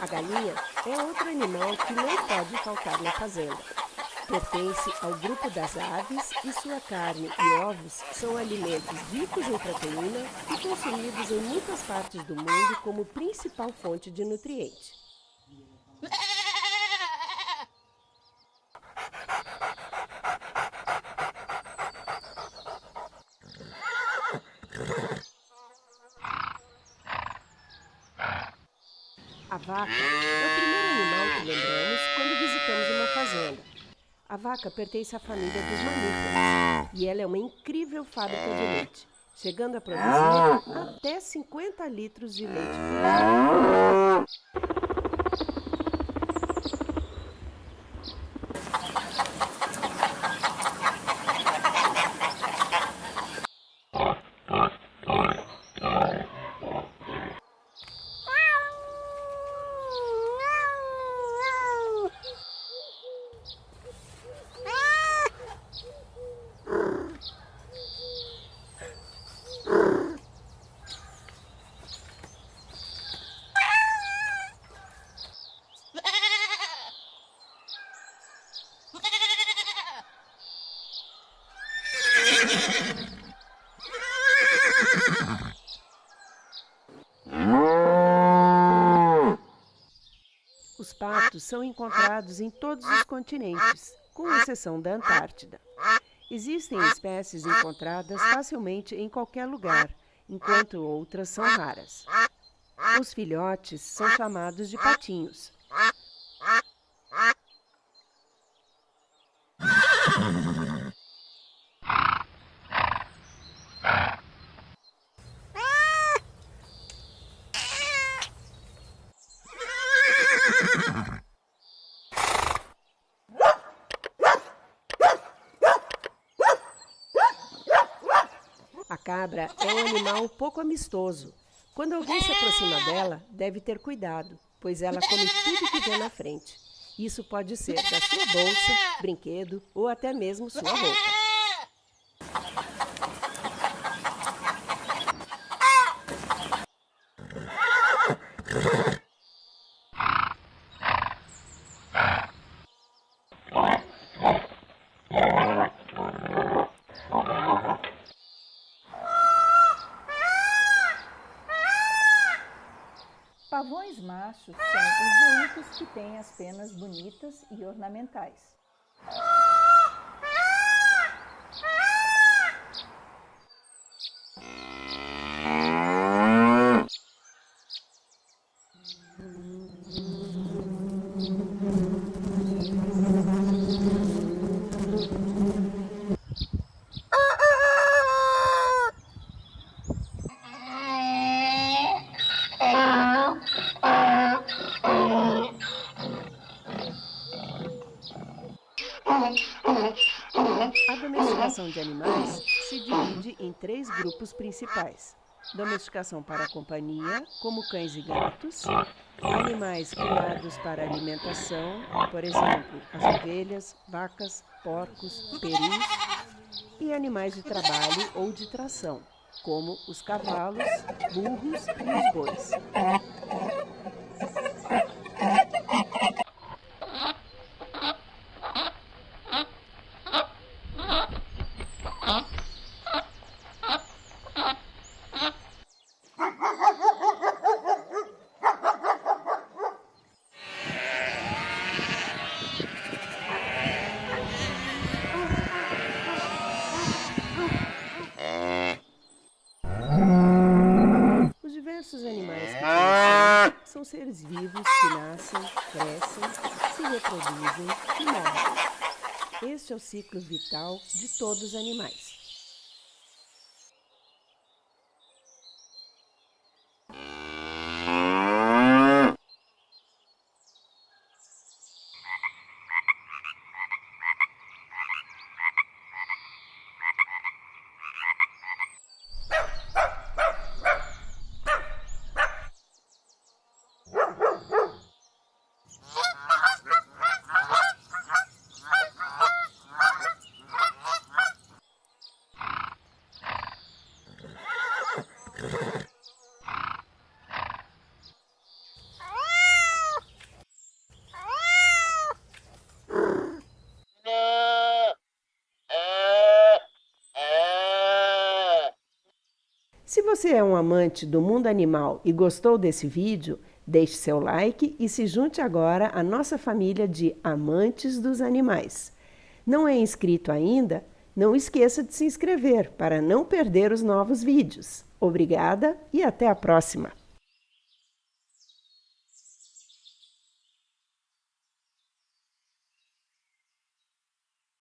A galinha é outro animal que não pode faltar na fazenda. Pertence ao grupo das aves e sua carne e ovos são alimentos ricos em proteína e consumidos em muitas partes do mundo como principal fonte de nutriente. A vaca é o primeiro animal que lembramos quando visitamos uma fazenda. A vaca pertence à família dos mamíferos e ela é uma incrível fábrica de leite, chegando a produzir até 50 litros de leite por dia. Os patos são encontrados em todos os continentes, com exceção da Antártida. Existem espécies encontradas facilmente em qualquer lugar, enquanto outras são raras. Os filhotes são chamados de patinhos. A cabra é um animal pouco amistoso. Quando alguém se aproxima dela, deve ter cuidado, pois ela come tudo que vê na frente. Isso pode ser da sua bolsa, brinquedo ou até mesmo sua roupa. Pavões machos são os únicos que têm as penas bonitas e ornamentais. A domesticação de animais se divide em 3 grupos principais. Domesticação para a companhia, como cães e gatos, animais criados para alimentação, por exemplo, as ovelhas, vacas, porcos, perus, e animais de trabalho ou de tração, como os cavalos, burros e os bois. são seres vivos que nascem, crescem, se reproduzem e morrem. Este é o ciclo vital de todos os animais. Se você é um amante do mundo animal e gostou desse vídeo, deixe seu like e se junte agora à nossa família de amantes dos animais. Não é inscrito ainda? Não esqueça de se inscrever para não perder os novos vídeos. Obrigada e até a próxima!